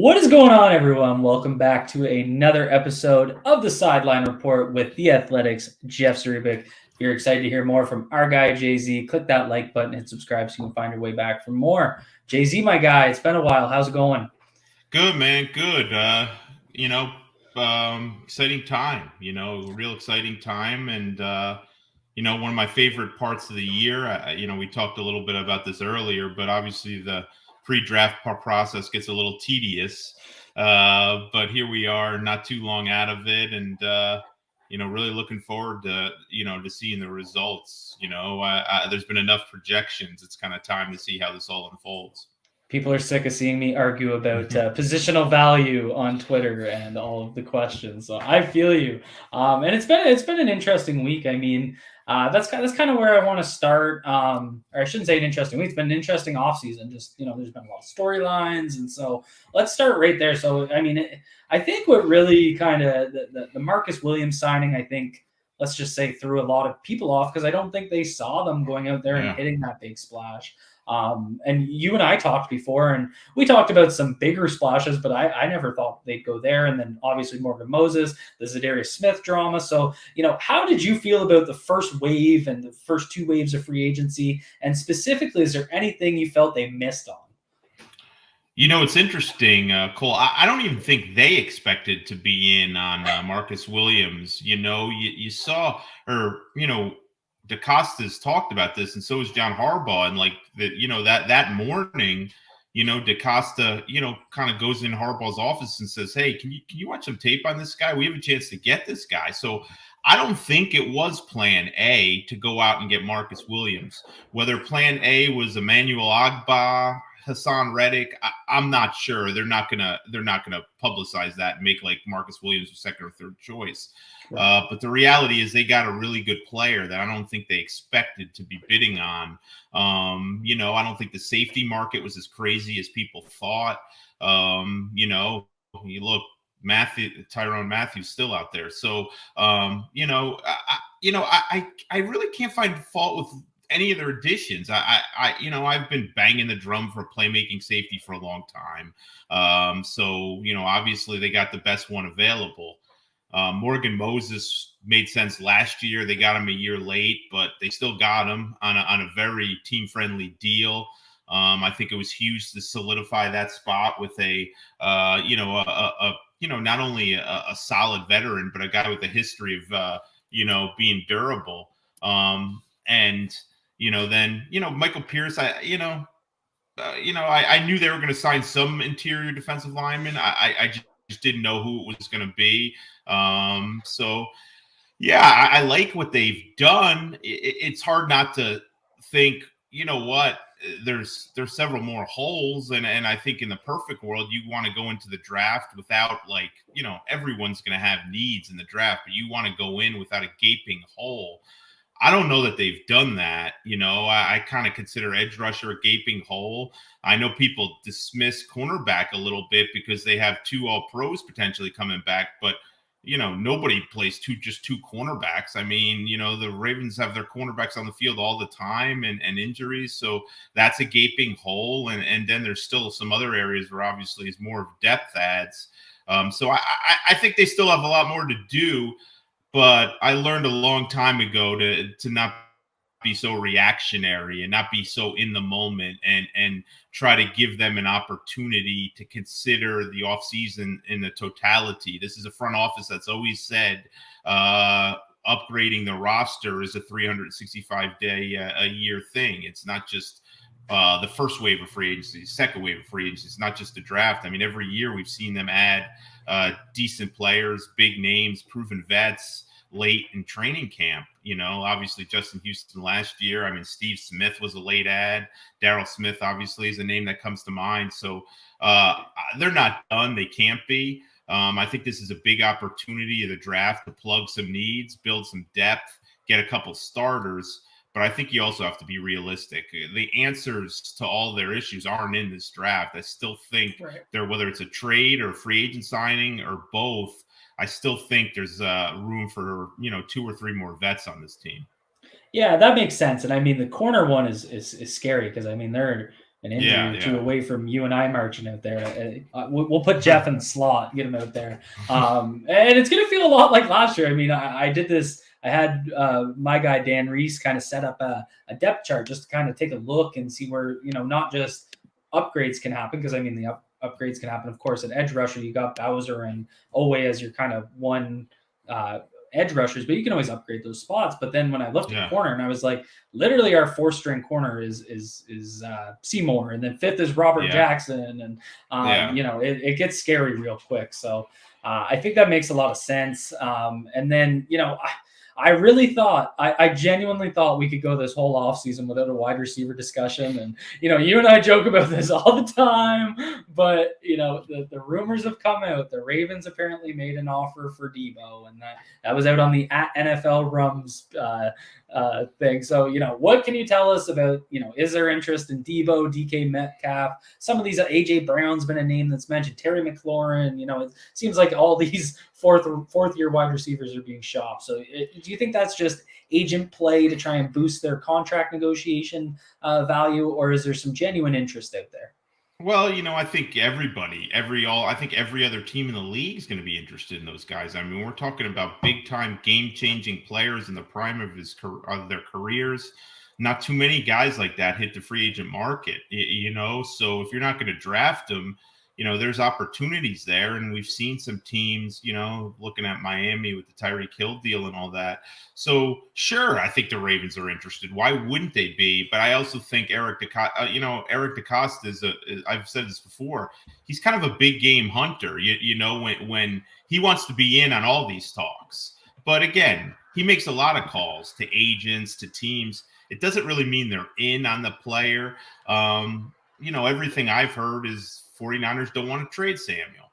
What is going on, everyone? Welcome back to another episode of the Sideline Report with the Athletics' Jeff Zrebiec. If you're excited to hear more from our guy, Jay-Z, click that like button and subscribe so you can find your way back for more. Jay-Z, my guy, it's been a while. How's it going? Good, man. Good. Exciting time, real exciting time. And, one of my favorite parts of the year, we talked a little bit about this earlier, but obviously the pre-draft process gets a little tedious. But here we are, not too long out of it. And, really looking forward to seeing the results. There's been enough projections. It's kind of time to see how this all unfolds. People are sick of seeing me argue about positional value on Twitter and all of the questions. So I feel you, and it's been an interesting week. I mean, that's kind of where I want to start. Or I shouldn't say an interesting week. It's been an interesting offseason. Just there's been a lot of storylines, and so let's start right there. So I mean, I think what really kind of the Marcus Williams signing, I think, let's just say, threw a lot of people off because I don't think they saw them going out there and hitting that big splash. And you and I talked before, and we talked about some bigger splashes, but I never thought they'd go there. And then obviously Morgan Moses, the Zrebiec Smith drama. So, how did you feel about the first wave and the first two waves of free agency? And specifically, is there anything you felt they missed on? It's interesting, Cole. I don't even think they expected to be in on Marcus Williams. You saw, or DeCosta's talked about this, and so has John Harbaugh. And that morning, DeCosta, kind of goes in Harbaugh's office and says, "Hey, can you watch some tape on this guy? We have a chance to get this guy." So I don't think it was Plan A to go out and get Marcus Williams. Whether Plan A was Emmanuel Ogbah, Hassan Reddick, I'm not sure. They're not gonna publicize that and make like Marcus Williams a second or third choice. Right. But the reality is they got a really good player that I don't think they expected to be bidding on. I don't think the safety market was as crazy as people thought. You look, Tyrann Mathieu still out there. So, I really can't find fault with any of their additions. I've been banging the drum for playmaking safety for a long time. So, obviously they got the best one available. Morgan Moses made sense last year. They got him a year late, but they still got him on a very team-friendly deal. I think it was huge to solidify that spot with not only a solid veteran, but a guy with a history of, being durable. Michael Pierce, I knew they were going to sign some interior defensive lineman. I just didn't know who it was going to be. I like what they've done. It's hard not to think, there's several more holes. And I think in the perfect world, you want to go into the draft without everyone's going to have needs in the draft, but you want to go in without a gaping hole. I don't know that they've done that. I kind of consider edge rusher a gaping hole. I know people dismiss cornerback a little bit because they have two all-pros potentially coming back, but nobody plays two cornerbacks. I mean, the Ravens have their cornerbacks on the field all the time and injuries. So that's a gaping hole. And then there's still some other areas where obviously it's more of depth adds. So I think they still have a lot more to do. But I learned a long time ago to not be so reactionary and not be so in the moment and try to give them an opportunity to consider the offseason in the totality. This is a front office that's always said upgrading the roster is a 365-day a year thing. It's not just the first wave of free agency, second wave of free agency. It's not just the draft. I mean, every year we've seen them add decent players, big names, proven vets late in training camp. Obviously Justin Houston last year. I mean, Steve Smith was a late add. Darryl Smith obviously is a name that comes to mind. So they're not done. They can't be. I think this is a big opportunity of the draft to plug some needs, build some depth, get a couple starters. But I think you also have to be realistic. The answers to all their issues aren't in this draft. I still think whether it's a trade or a free agent signing or both, I still think there's room for, 2 or 3 more vets on this team. Yeah, that makes sense. And I mean, the corner one is scary because I mean, they're an injury or two away from you and I marching out there. We'll put Jeff in the slot, get him out there. And it's going to feel a lot like last year. I mean, I did this. I had my guy, Dan Reese, kind of set up a depth chart just to kind of take a look and see where, not just upgrades can happen, because I mean, the upgrades can happen, of course, at edge rusher. You got Bowser and Owe as your kind of one edge rushers, but you can always upgrade those spots. But then when I looked at corner, and I was like, literally our 4th-string corner is Seymour, and then 5th is Robert Jackson, and it gets scary real quick. So I think that makes a lot of sense. And then I really thought, I genuinely thought we could go this whole offseason without a wide receiver discussion. And, you and I joke about this all the time, but, the rumors have come out. The Ravens apparently made an offer for Debo, and that was out on the @NFL Rums thing. So, what can you tell us about, is there interest in Debo, DK Metcalf? Some of these, AJ Brown's been a name that's mentioned, Terry McLaurin. It seems like all these fourth-year wide receivers are being shopped. So do you think that's just agent play to try and boost their contract negotiation value, or is there some genuine interest out there? Well, I think I think every other team in the league is going to be interested in those guys. I mean, we're talking about big-time, game-changing players in the prime of their careers. Not too many guys like that hit the free agent market, So if you're not going to draft them, there's opportunities there. And we've seen some teams, looking at Miami with the Tyreek Hill deal and all that. So sure, I think the Ravens are interested. Why wouldn't they be? But I also think Eric DeCosta is I've said this before, he's kind of a big game hunter, when he wants to be in on all these talks. But again, he makes a lot of calls to agents, to teams. It doesn't really mean they're in on the player. Everything I've heard is 49ers don't want to trade Samuel,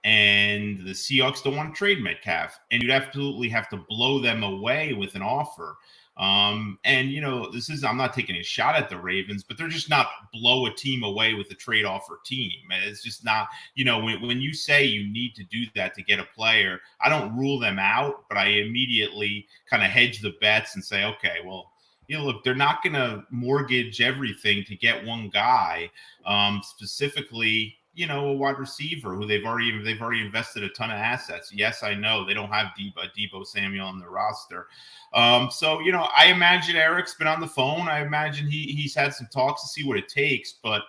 and the Seahawks don't want to trade Metcalf, and you'd absolutely have to blow them away with an offer. I'm not taking a shot at the Ravens, but they're just not blow a team away with a trade offer team. It's just not, when you say you need to do that to get a player, I don't rule them out, but I immediately kind of hedge the bets and say, okay, well, look, they're not going to mortgage everything to get one guy, specifically, a wide receiver who they've already invested a ton of assets. Yes, I know they don't have Debo Samuel on the roster. I imagine Eric's been on the phone. I imagine he's had some talks to see what it takes, but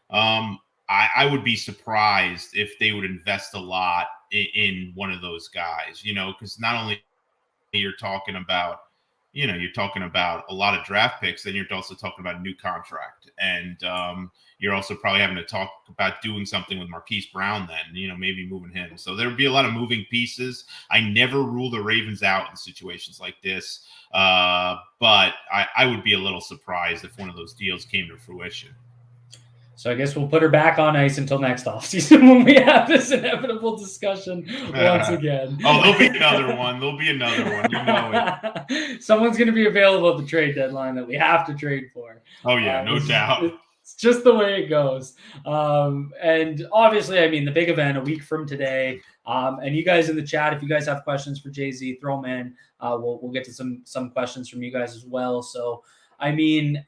I would be surprised if they would invest a lot in one of those guys, because not only you're talking about a lot of draft picks, then you're also talking about a new contract. And you're also probably having to talk about doing something with Marquise Brown then, maybe moving him. So there'll be a lot of moving pieces. I never rule the Ravens out in situations like this. But I would be a little surprised if one of those deals came to fruition. So I guess we'll put her back on ice until next offseason when we have this inevitable discussion once again. There'll be another one. Someone's going to be available at the trade deadline that we have to trade for. Oh, yeah, no doubt. It's just the way it goes. And obviously, I mean, the big event a week from today. And you guys in the chat, if you guys have questions for Jay-Z, throw them in. We'll get to some questions from you guys as well. So, I mean,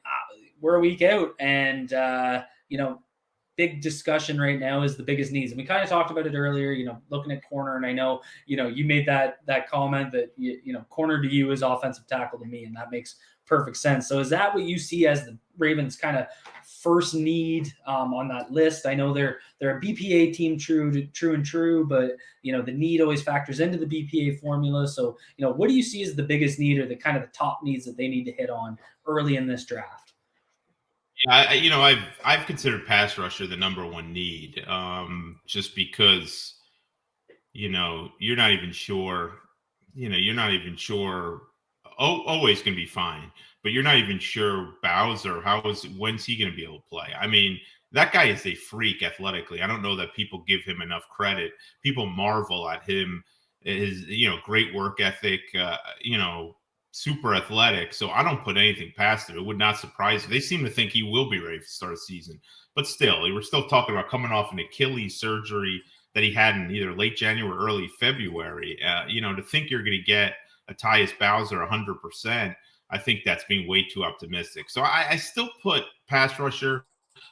we're a week out, and big discussion right now is the biggest needs. And we kind of talked about it earlier, looking at corner. And I know, you made that comment that, corner to you is offensive tackle to me, and that makes perfect sense. So is that what you see as the Ravens kind of first need on that list? I know they're a BPA team, true, but the need always factors into the BPA formula. So, what do you see as the biggest need, or the kind of the top needs that they need to hit on early in this draft? Yeah, I've considered pass rusher the number one need, just because, you're not even sure, always going to be fine, but you're not even sure Bowser, when's he going to be able to play? I mean, that guy is a freak athletically. I don't know that people give him enough credit. People marvel at him, his, great work ethic, super athletic. So I don't put anything past him. It would not surprise me. They seem to think he will be ready to start a season, but still, we're still talking about coming off an Achilles surgery that he had in either late January or early February. To think you're going to get a Tyus Bowser 100%, I think that's being way too optimistic. So I still put pass rusher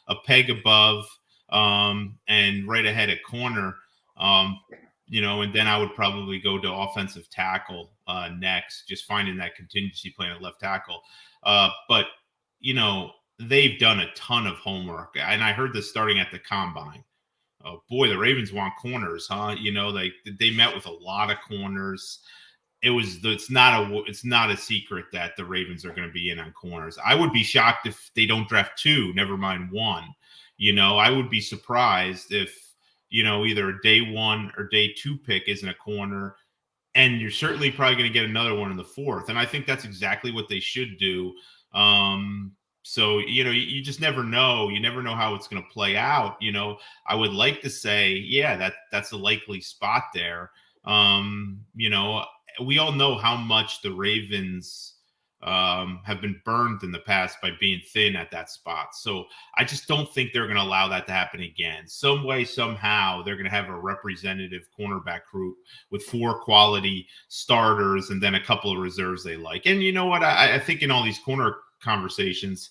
a peg above and right ahead at corner. And then I would probably go to offensive tackle next, just finding that contingency plan at left tackle. But they've done a ton of homework, and I heard this starting at the combine. Oh boy, the Ravens want corners, huh? They met with a lot of corners. It's not a secret that the Ravens are going to be in on corners. I would be shocked if they don't draft two, never mind one. I would be surprised if either a day one or day two pick isn't a corner, and you're certainly probably going to get another one in the fourth. And I think that's exactly what they should do. So, you just never know. You never know how it's going to play out. I would like to say, yeah, that's a likely spot there. We all know how much the Ravens have been burned in the past by being thin at that spot. So I just don't think they're going to allow that to happen again. Some way, somehow, they're going to have a representative cornerback group with 4 quality starters and then a couple of reserves they like. And you know what? I think in all these corner conversations,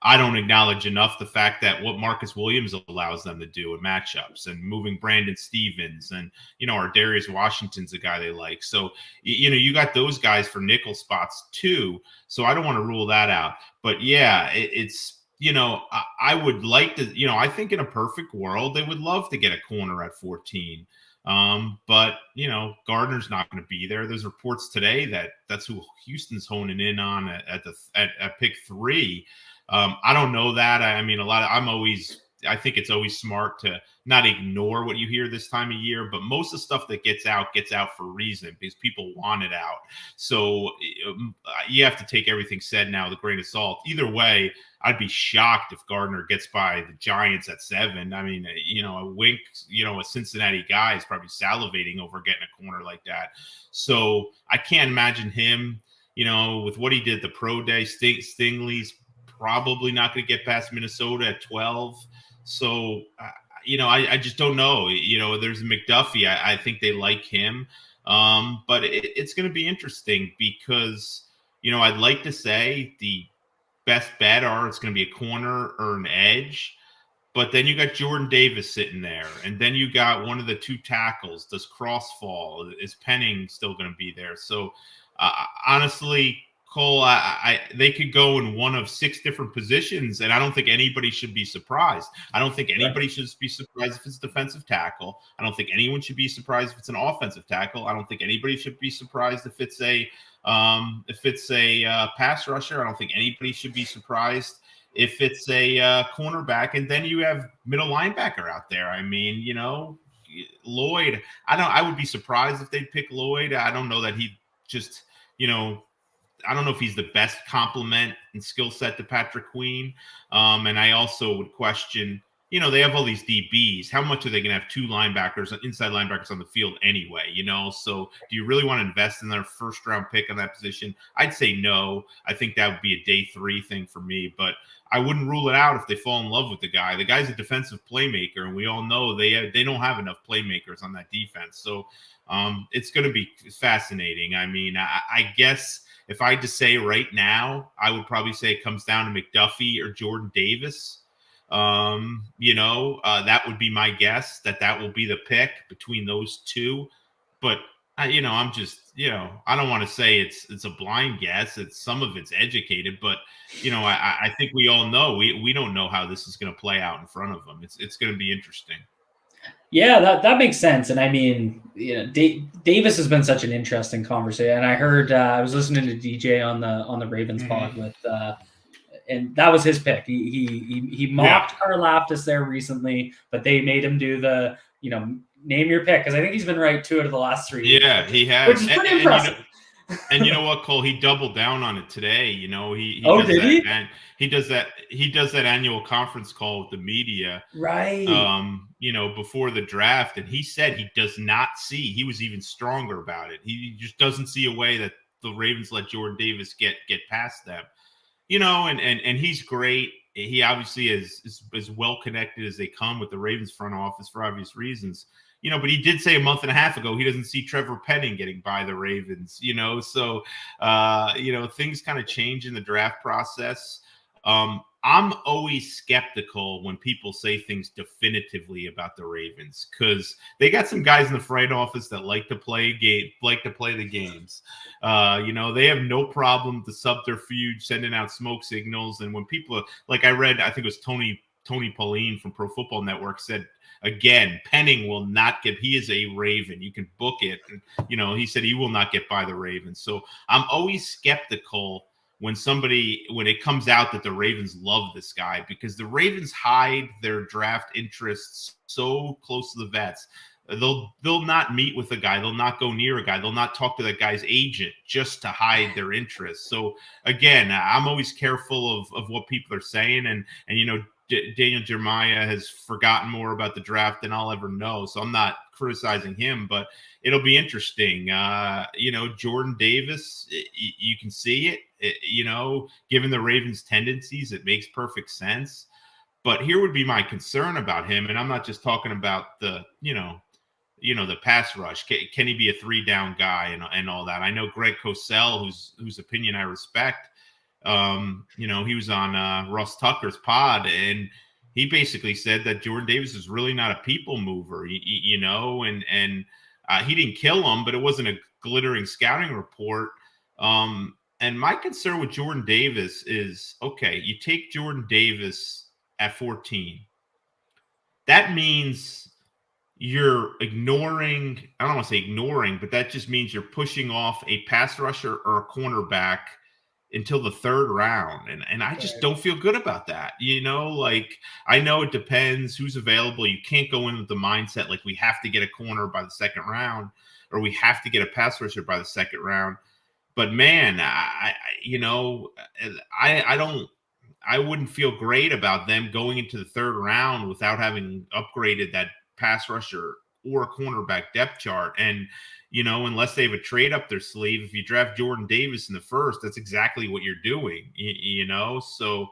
I don't acknowledge enough the fact that what Marcus Williams allows them to do in matchups and moving Brandon Stevens and, our Darius Washington's a guy they like. So, you got those guys for nickel spots too. So I don't want to rule that out. But yeah, I would like to, I think in a perfect world, they would love to get a corner at 14. But Gardner's not going to be there. There's reports today that's who Houston's honing in on at pick 3. I don't know that. I think it's always smart to not ignore what you hear this time of year, but most of the stuff that gets out for a reason because people want it out. So you have to take everything said now with a grain of salt. Either way, I'd be shocked if Gardner gets by the Giants at 7. I mean, a Wink, a Cincinnati guy is probably salivating over getting a corner like that. So I can't imagine him, with what he did the pro day. Stingley's probably not going to get past Minnesota at 12. So, I just don't know. There's McDuffie. I think they like him. But it's going to be interesting because, I'd like to say the best bet it's going to be a corner or an edge. But then you got Jordan Davis sitting there. And then you got one of the 2 tackles. Does Cross fall? Is Penning still going to be there? So, honestly, Cole, they could go in one of 6 different positions, and I don't think anybody should be surprised. I don't think anybody should be surprised if it's defensive tackle. I don't think anyone should be surprised if it's an offensive tackle. I don't think anybody should be surprised if it's a pass rusher. I don't think anybody should be surprised if it's a cornerback. And then you have middle linebacker out there. I mean, Lloyd. I would be surprised if they'd pick Lloyd. I don't know that he just, I don't know if he's the best complement and skill set to Patrick Queen. And I also would question, they have all these DBs. How much are they going to have 2 linebackers, inside linebackers on the field anyway? So do you really want to invest in their first round pick on that position? I'd say no. I think that would be a day 3 thing for me, but I wouldn't rule it out if they fall in love with the guy. The guy's a defensive playmaker, and we all know they don't have enough playmakers on that defense. So it's going to be fascinating. I mean, I guess if I had to say right now, I would probably say it comes down to McDuffie or Jordan Davis. That would be my guess that will be the pick between those 2. But I'm just, I don't want to say it's a blind guess. Some of it's educated, but I think we all know we don't know how this is going to play out in front of them. It's going to be interesting. Yeah, that makes sense. And I mean, Davis has been such an interesting conversation. And I heard I was listening to DJ on the Ravens pod with, and that was his pick. He mocked Karlaftis there recently, but they made him do the name your pick because I think he's been right 2 out of the last 3. Yeah, he has, which is pretty impressive. And you know what, Cole? He doubled down on it today. He did he? And he does that annual conference call with the media, right? Before the draft, and he said he does not see. He was even stronger about it. He just doesn't see a way that the Ravens let Jordan Davis get past them. And he's great. He obviously is as well connected as they come with the Ravens front office for obvious reasons. But he did say a month and a half ago he doesn't see Trevor Penning getting by the Ravens, so things kind of change in the draft process. I'm always skeptical when people say things definitively about the Ravens because they got some guys in the front office that like to play the games. They have no problem to subterfuge, sending out smoke signals. And when people like I read, I think it was Tony Pauline from Pro Football Network said again, Penning will not get. He is a Raven. You can book it. And, he said he will not get by the Ravens. So I'm always skeptical when it comes out that the Ravens love this guy because the Ravens hide their draft interests so close to the vets. They'll not meet with a guy. They'll not go near a guy. They'll not talk to that guy's agent just to hide their interests. So again, I'm always careful of what people are saying. And Daniel Jeremiah has forgotten more about the draft than I'll ever know. So I'm not criticizing him, but it'll be interesting. Jordan Davis, you can see it. Given the Ravens' tendencies, it makes perfect sense. But here would be my concern about him, and I'm not just talking about the pass rush. Can he be a 3-down guy and all that? I know Greg Cosell, whose opinion I respect. He was on Russ Tucker's pod, and he basically said that Jordan Davis is really not a people mover. And he didn't kill him, but it wasn't a glittering scouting report. And my concern with Jordan Davis is, okay, you take Jordan Davis at 14. That means you're ignoring, I don't want to say ignoring, but that just means you're pushing off a pass rusher or a cornerback until the 3rd round. And I just don't feel good about that. I know it depends who's available. You can't go in with the mindset like we have to get a corner by the 2nd round or we have to get a pass rusher by the 2nd round. But man, I wouldn't feel great about them going into the 3rd round without having upgraded that pass rusher or a cornerback depth chart. And, unless they have a trade up their sleeve, if you draft Jordan Davis in the 1st, that's exactly what you're doing, So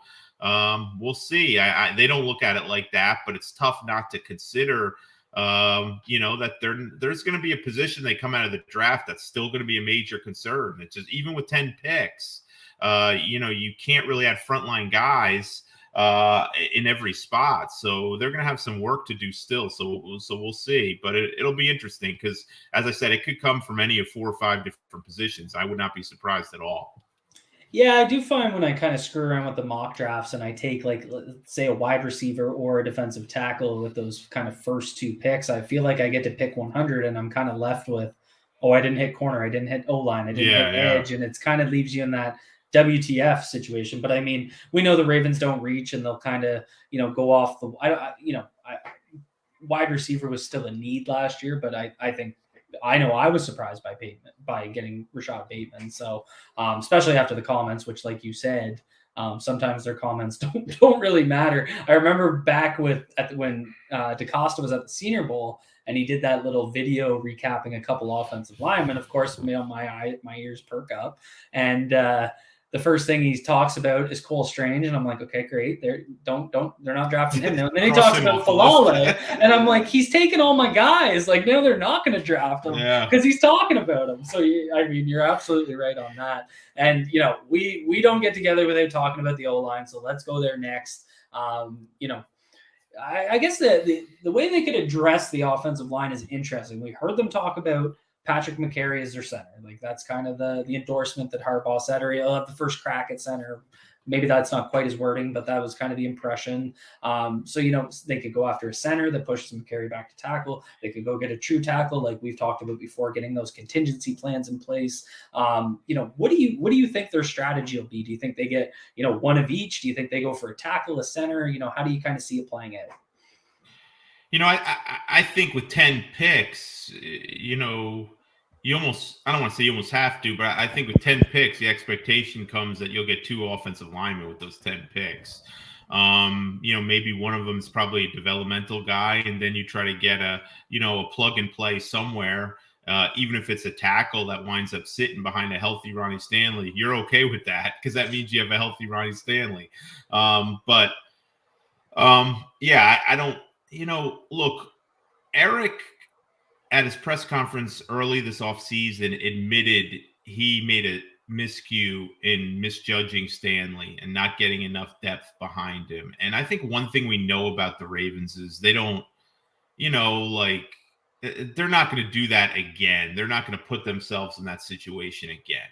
we'll see. They don't look at it like that, but it's tough not to consider that there's going to be a position they come out of the draft that's still going to be a major concern. It's just even with 10 picks, you can't really add frontline guys in every spot. So they're going to have some work to do still. So we'll see. But it'll be interesting because, as I said, it could come from any of 4 or 5 different positions. I would not be surprised at all. Yeah, I do find when I kind of screw around with the mock drafts and I take, like, let's say a wide receiver or a defensive tackle with those kind of first 2 picks, I feel like I get to pick 100 and I'm kind of left with, I didn't hit corner, I didn't hit O-line, I didn't hit edge, and it's kind of leaves you in that WTF situation. But I mean, we know the Ravens don't reach and they'll kind of, go off the, wide receiver was still a need last year, but I think, I know I was surprised by getting Rashad Bateman. So, especially after the comments, which, like you said, sometimes their comments don't really matter. I remember back when DaCosta was at the Senior Bowl and he did that little video recapping a couple offensive linemen. Of course, my ears perk up, and the first thing he talks about is Cole Strange, and I'm like, okay, great. They're not drafting him. And then he talks about Falale, and I'm like, he's taking all my guys. Like, now they're not going to draft him because he's talking about him. So I mean, you're absolutely right on that. And we don't get together without talking about the O-line. So let's go there next. I guess the way they could address the offensive line is interesting. We heard them talk about Patrick McCary is their center. Like, that's kind of the endorsement that Harbaugh said, or he'll have the first crack at center. Maybe that's not quite his wording, but that was kind of the impression. So, they could go after a center that pushes McCary back to tackle. They could go get a true tackle, like we've talked about before, getting those contingency plans in place. What do you think their strategy will be? Do you think they get, one of each? Do you think they go for a tackle, a center? How do you kind of see it playing out? I think with 10 picks, you almost, I don't want to say you almost have to, but I think with 10 picks, the expectation comes that you'll get 2 offensive linemen with those 10 picks. Maybe one of them is probably a developmental guy, and then you try to get a plug and play somewhere. Even if it's a tackle that winds up sitting behind a healthy Ronnie Stanley, you're okay with that because that means you have a healthy Ronnie Stanley. I don't, look, Eric at his press conference early this offseason admitted he made a miscue in misjudging Stanley and not getting enough depth behind him. And I think one thing we know about the Ravens is they don't, like they're not going to do that again. They're not going to put themselves in that situation again.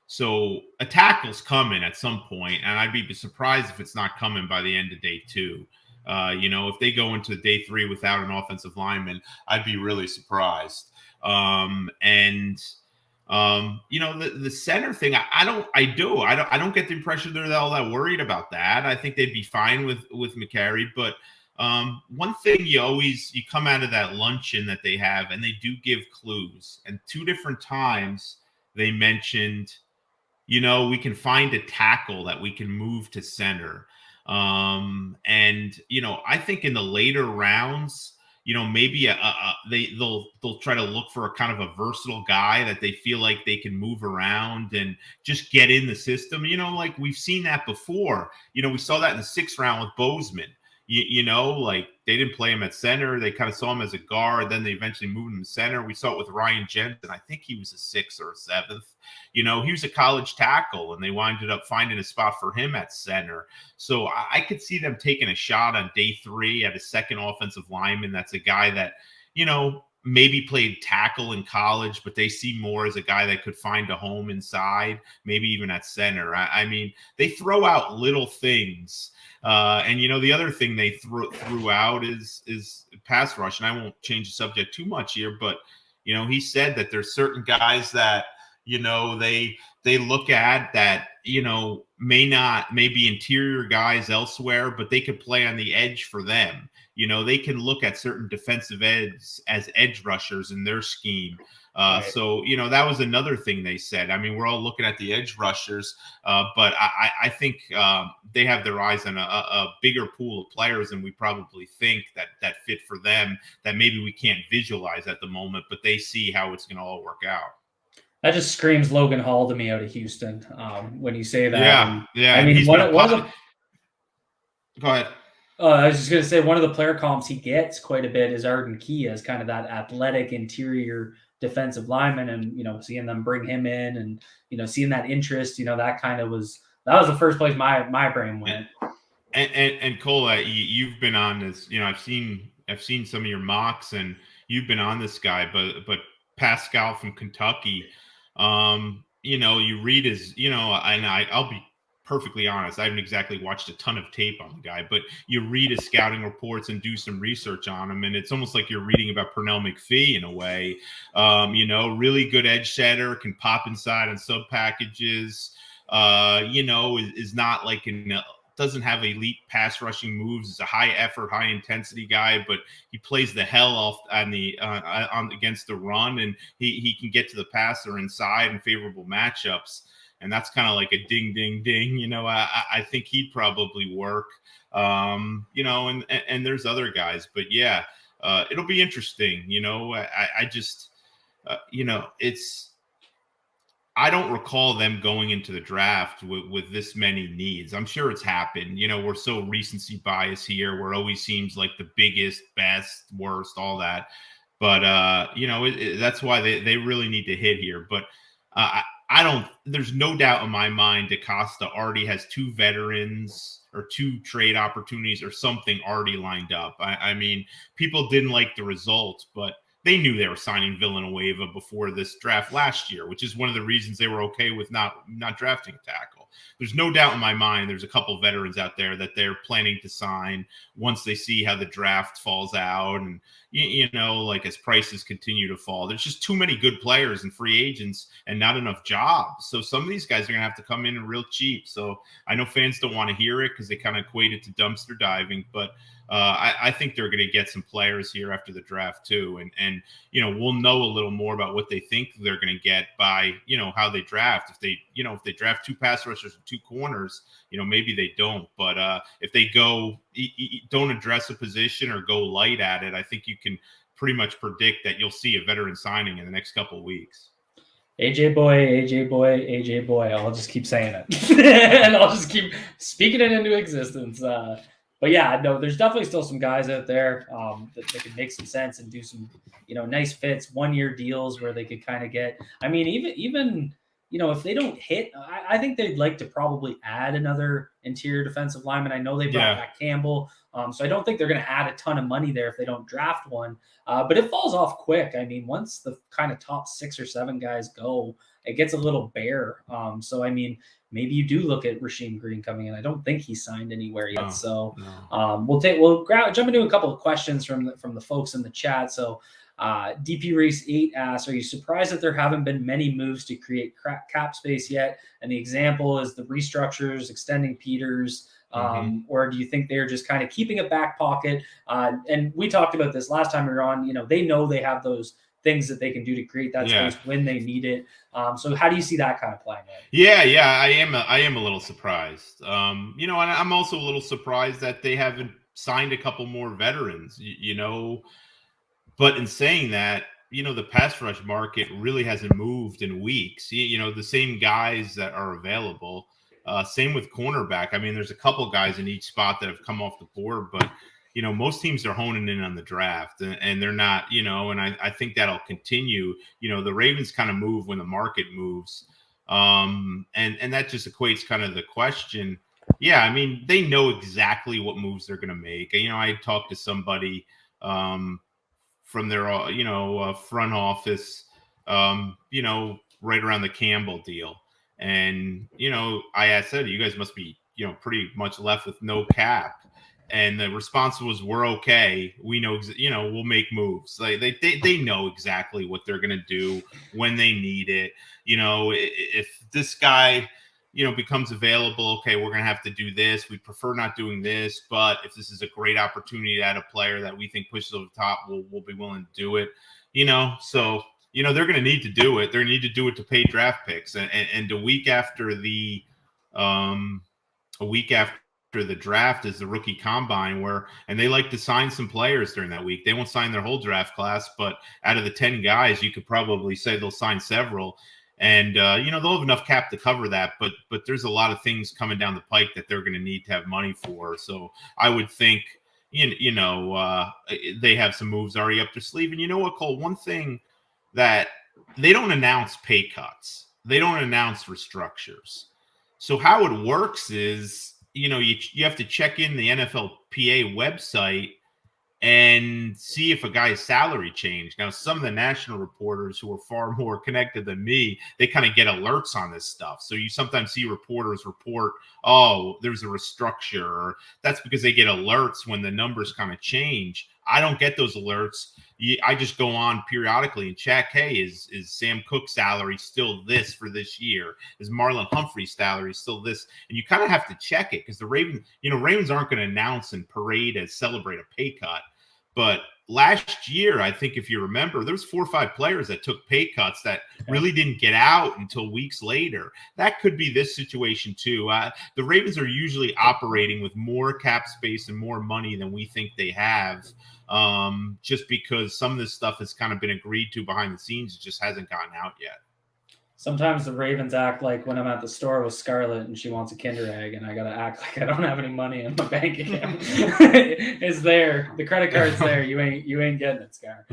So a tackle's coming at some point, and I'd be surprised if it's not coming by the end of day 2. If they go into day 3 without an offensive lineman, I'd be really surprised. The center thing, I don't get the impression they're all that worried about that. I think they'd be fine with McCary, but one thing you come out of that luncheon that they have, and they do give clues, and 2 different times they mentioned, we can find a tackle that we can move to center. I think in the later rounds, maybe they'll try to look for a kind of a versatile guy that they feel like they can move around and just get in the system. Like we've seen that before. We saw that in the 6th round with Bozeman. Like they didn't play him at center. They kind of saw him as a guard. Then they eventually moved him to center. We saw it with Ryan Jensen. I think he was a 6th or a 7th. He was a college tackle, and they winded up finding a spot for him at center. So I could see them taking a shot on day 3 at a second offensive lineman. That's a guy that, maybe played tackle in college, but they see more as a guy that could find a home inside, maybe even at center. I mean, they throw out little things. The other thing they threw out is pass rush. And I won't change the subject too much here, but, he said that there's certain guys that, they look at that, may be interior guys elsewhere, but they could play on the edge for them. They can look at certain defensive ends as edge rushers in their scheme. Right. So, that was another thing they said. I mean, we're all looking at the edge rushers, but I think they have their eyes on a bigger pool of players than we probably think that fit for them, that maybe we can't visualize at the moment, but they see how it's going to all work out. That just screams Logan Hall to me out of Houston when you say that. Yeah. I mean, one of the. Go ahead. I was just going to say one of the player comps he gets quite a bit is Arden Key as kind of that athletic interior defensive lineman, and seeing them bring him in and seeing that interest, that was the first place my brain went. And Cole, you've been on this. I've seen some of your mocks, and you've been on this guy, but Pascal from Kentucky, you read his, and I'll be perfectly honest, I haven't exactly watched a ton of tape on the guy, but you read his scouting reports and do some research on him, and it's almost like you're reading about Pernell McPhee in a way. Really good edge setter, can pop inside on sub packages. Is not like doesn't have elite pass rushing moves. It's a high effort, high intensity guy, but he plays the hell off on against the run, and he can get to the passer inside in favorable matchups. And that's kind of like a ding, ding, ding. I think he'd probably work. And there's other guys, but yeah, it'll be interesting. I just, I don't recall them going into the draft with this many needs. I'm sure it's happened. We're so recency bias here, where it always seems like the biggest, best, worst, all that. But, that's why they really need to hit here. But there's no doubt in my mind DaCosta already has 2 veterans or 2 trade opportunities or something already lined up. I mean, people didn't like the result, but they knew they were signing Villanueva before this draft last year, which is one of the reasons they were okay with not drafting a tackle. There's no doubt in my mind there's a couple of veterans out there that they're planning to sign once they see how the draft falls out, and as prices continue to fall. There's just too many good players and free agents and not enough jobs. So some of these guys are going to have to come in real cheap. So I know fans don't want to hear it because they kind of equate it to dumpster diving, but I think they're going to get some players here after the draft too. And we'll know a little more about what they think they're going to get by, how they draft. If they draft 2 pass rushers and 2 corners, maybe they don't. But if they don't address a position or go light at it, I think you can pretty much predict that you'll see a veteran signing in the next couple of weeks. AJ boy. I'll just keep saying it. And I'll just keep speaking it into existence. But yeah, no, there's definitely still some guys out there that could make some sense and do some, nice fits, 1-year deals where they could kind of get. I mean, even if they don't hit, I think they'd like to probably add another interior defensive lineman. I know they brought back Campbell, so I don't think they're going to add a ton of money there if they don't draft one. But it falls off quick. I mean, once the kind of top 6 or 7 guys go, it gets a little bare. So I mean, maybe you do look at Rasheem Green coming in. I don't think he's signed anywhere yet. We'll jump into a couple of questions from the folks in the chat. So DP Race 8 asks, are you surprised that there haven't been many moves to create cap space yet? And the example is the restructures, extending Peters, or do you think they're just kind of keeping a back pocket? And we talked about this last time we were on. They know they have those things that they can do to create that space when they need it. So how do you see that kind of playing out? Yeah, I am a little surprised. And I'm also a little surprised that they haven't signed a couple more veterans, But in saying that, the pass rush market really hasn't moved in weeks. The same guys that are available. Same with cornerback. I mean, there's a couple guys in each spot that have come off the board, but most teams are honing in on the draft, and they're not. And I think that'll continue. The Ravens kind of move when the market moves, and that just equates kind of the question. Yeah, I mean, they know exactly what moves they're going to make. I talked to somebody from their front office, right around the Campbell deal. And, I said, you guys must be, pretty much left with no cap. And the response was, we're okay. We know, we'll make moves. Like they know exactly what they're going to do when they need it. If this guy, becomes available, okay, we're going to have to do this. We prefer not doing this, but if this is a great opportunity to add a player that we think pushes over the top, we'll be willing to do it. So they're going to need to do it. They're going to need to do it to pay draft picks. And a week after the draft is the rookie combine and they like to sign some players during that week. They won't sign their whole draft class, but out of the 10 guys, you could probably say they'll sign several. And, they'll have enough cap to cover that, but there's a lot of things coming down the pike that they're going to need to have money for. So I would think, they have some moves already up their sleeve. And you know what, Cole, one thing that they don't announce pay cuts. They don't announce restructures. So how it works is, you have to check in the NFLPA website and see if a guy's salary changed. Now, some of the national reporters who are far more connected than me, they kind of get alerts on this stuff. So you sometimes see reporters report, oh, there's a restructure. Or that's because they get alerts when the numbers kind of change. I don't get those alerts. I just go on periodically and check, hey, is Sam Cook's salary still this for this year? Is Marlon Humphrey's salary still this? And you kind of have to check it because the Ravens aren't going to announce and parade and celebrate a pay cut. But last year, I think if you remember, there was 4 or 5 players that took pay cuts that really didn't get out until weeks later. That could be this situation too. The Ravens are usually operating with more cap space and more money than we think they have, just because some of this stuff has kind of been agreed to behind the scenes. It just hasn't gotten out yet. Sometimes the Ravens act like when I'm at the store with Scarlett and she wants a Kinder Egg and I got to act like I don't have any money in my bank account. It's there. The credit card's there. You ain't getting it, Scar.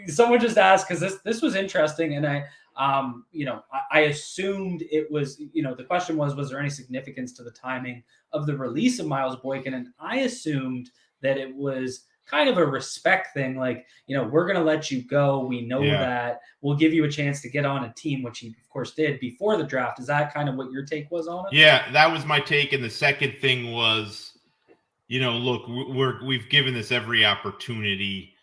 Someone just asked, because this was interesting, and I assumed it was, the question was there any significance to the timing of the release of Miles Boykin? And I assumed that it was kind of a respect thing. Like, we're going to let you go. We know that we'll give you a chance to get on a team, which he of course did before the draft. Is that kind of what your take was on it? Yeah, that was my take. And the second thing was, look, we've given this every opportunity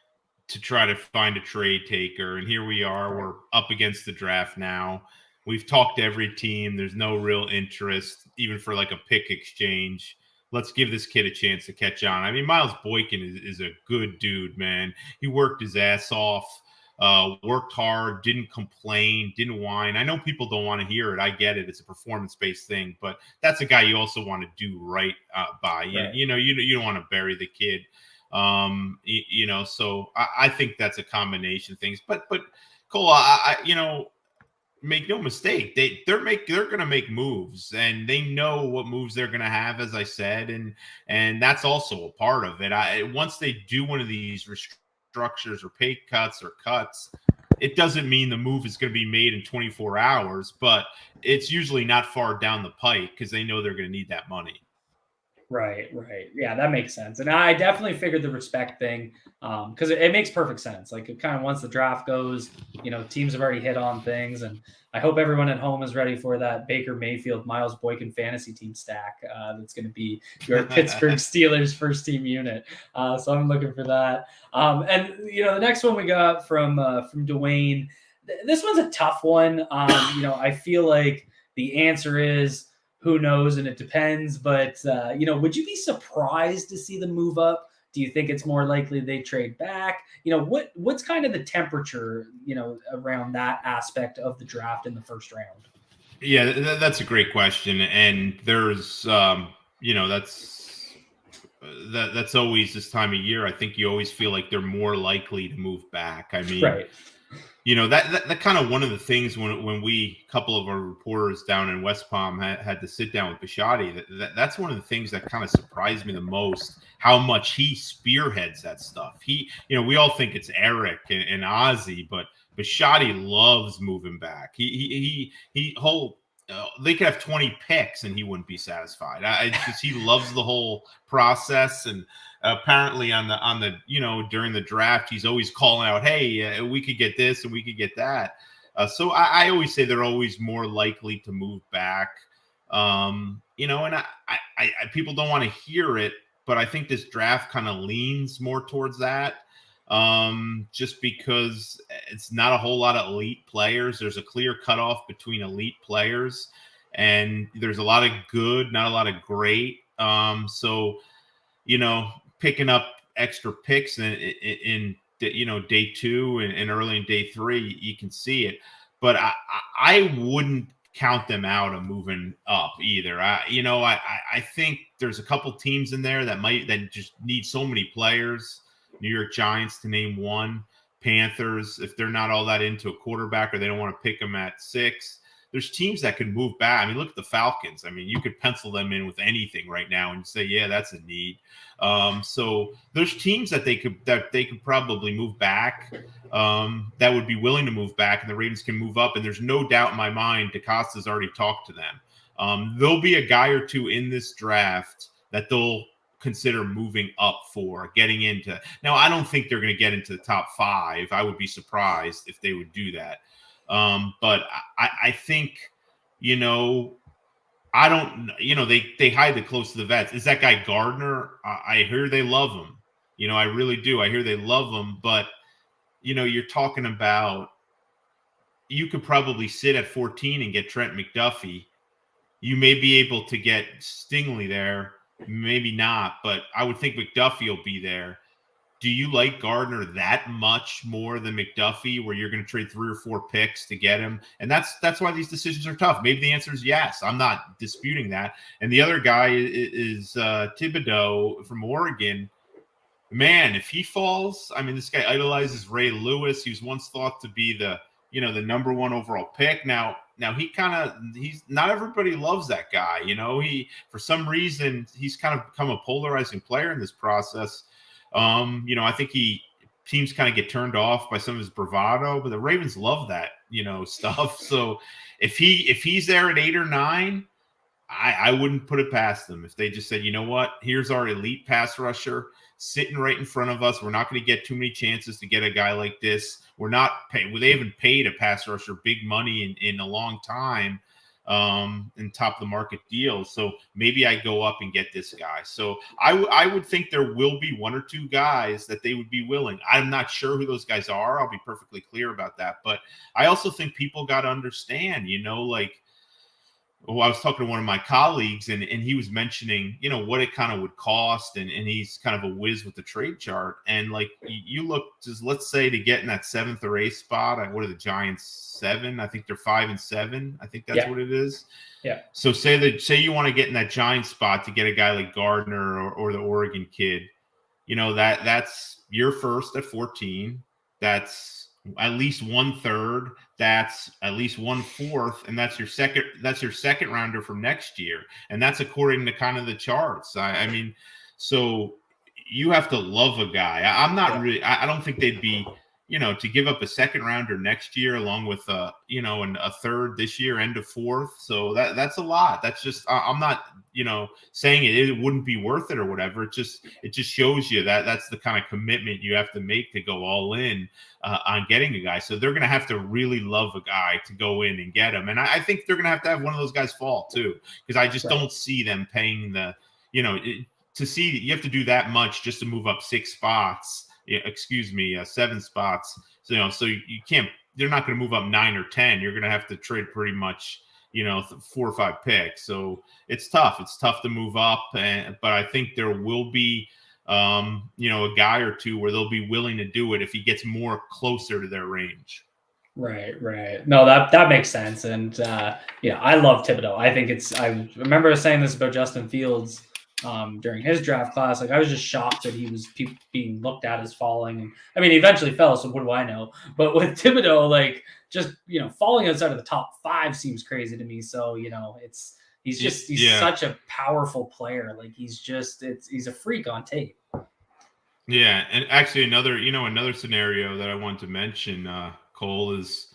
to try to find a trade taker. And here we are, we're up against the draft now. We've talked to every team. There's no real interest, even for like a pick exchange. Let's give this kid a chance to catch on. I mean, Miles Boykin is a good dude, man. He worked his ass off, worked hard, didn't complain, didn't whine. I know people don't want to hear it. I get it. It's a performance-based thing, but that's a guy you also want to do right by. Right. You don't want to bury the kid. So I think that's a combination of things. But Cole, make no mistake, they're going to make moves, and they know what moves they're going to have, as I said, and that's also a part of it. Once they do one of these restructures or pay cuts or cuts, it doesn't mean the move is going to be made in 24 hours, but it's usually not far down the pike because they know they're going to need that money. Right. Yeah, that makes sense. And I definitely figured the respect thing because it makes perfect sense. Like it kind of once the draft goes, teams have already hit on things, and I hope everyone at home is ready for that Baker Mayfield, Miles Boykin fantasy team stack that's going to be your Pittsburgh Steelers first team unit. So I'm looking for that. And the next one we got from Dwayne. This one's a tough one. I feel like the answer is, who knows, and it depends. But would you be surprised to see them move up? Do you think it's more likely they trade back? What's kind of the temperature, around that aspect of the draft in the first round? Yeah, that's a great question, and there's that's always this time of year. I think you always feel like they're more likely to move back. I mean, right. That kind of one of the things when a couple of our reporters down in West Palm had to sit down with Bisciotti, that's one of the things that kind of surprised me the most, how much he spearheads that stuff. We all think it's Eric and Ozzy, but Bisciotti loves moving back. He they could have 20 picks and he wouldn't be satisfied. He loves the whole process, and apparently on the during the draft he's always calling out, hey, we could get this and we could get that. So I always say they're always more likely to move back. And I people don't want to hear it, but I think this draft kind of leans more towards that. Just because it's not a whole lot of elite players. There's a clear cutoff between elite players, and there's a lot of good, not a lot of great. So picking up extra picks in day 2 and early in day 3, you can see it. But I wouldn't count them out of moving up either. I think there's a couple teams in there that just need so many players. New York Giants, to name one. Panthers, if they're not all that into a quarterback or they don't want to pick them at 6. There's teams that could move back. I mean, look at the Falcons. I mean, you could pencil them in with anything right now and say, yeah, that's a need. So there's teams that they could probably move back, that would be willing to move back, and the Ravens can move up. And there's no doubt in my mind DeCosta's already talked to them. There'll be a guy or two in this draft that they'll consider moving up for, getting into. Now, I don't think they're going to get into the top 5. I would be surprised if they would do that. But I think, I don't, they hide the close to the vets. Is that guy Gardner? I hear they love him. I really do. I hear they love him, but you're talking about, you could probably sit at 14 and get Trent McDuffie. You may be able to get Stingley there. Maybe not, but I would think McDuffie will be there. Do you like Gardner that much more than McDuffie, where you're going to trade 3 or 4 picks to get him? And that's why these decisions are tough. Maybe the answer is yes. I'm not disputing that. And the other guy is Thibodeau from Oregon. Man, if he falls, I mean, this guy idolizes Ray Lewis. He was once thought to be the number 1 overall pick. Now he's not everybody loves that guy. He, for some reason, he's kind of become a polarizing player in this process. I think teams kind of get turned off by some of his bravado, but the Ravens love that, stuff. So if he's there at 8 or 9, I wouldn't put it past them. If they just said, you know what, here's our elite pass rusher sitting right in front of us. We're not going to get too many chances to get a guy like this. We're not paying. They haven't paid a pass rusher big money in a long time, in top of the market deals. So maybe I go up and get this guy. So I would think there will be 1 or 2 guys that they would be willing. I'm not sure who those guys are. I'll be perfectly clear about that. But I also think people got to understand, I was talking to one of my colleagues and he was mentioning, what it kind of would cost. And he's kind of a whiz with the trade chart. And like you look, just let's say to get in that 7th or 8th spot, what are the Giants 7? I think they're 5-7. I think that's what it is. Yeah. So say you want to get in that Giant spot to get a guy like Gardner or the Oregon kid, that's your first at 14. That's at least 1/3. That's at least 1/4, and that's your second rounder from next year, and that's according to kind of the charts. I mean, so you have to love a guy. I'm not really. I don't think they'd be to give up a second rounder next year along with and a third this year and a fourth. So that's a lot. That's just I'm not saying it wouldn't be worth it or whatever. It just shows you that that's the kind of commitment you have to make to go all in on getting a guy. So they're going to have to really love a guy to go in and get him. And I think they're going to have one of those guys fall too, because I just don't see them paying the to see you have to do that much just to move up 6 spots. 7 spots. So you can't. They're not going to move up 9 or 10. You're going to have to trade pretty much 4 or 5 picks. So it's tough. It's tough to move up, but I think there will be a guy or two where they'll be willing to do it if he gets more closer to their range. Right. No, that makes sense. And I love Thibodeau. I think I remember saying this about Justin Fields during his draft class. Like, I was just shocked that he was being looked at as falling. And I mean, he eventually fell, so what do I know? But with Thibodeau, like, just falling outside of the top 5 seems crazy to me. So he's such a powerful player. Like, he's a freak on tape. Yeah, and actually another scenario that I want to mention, Cole, is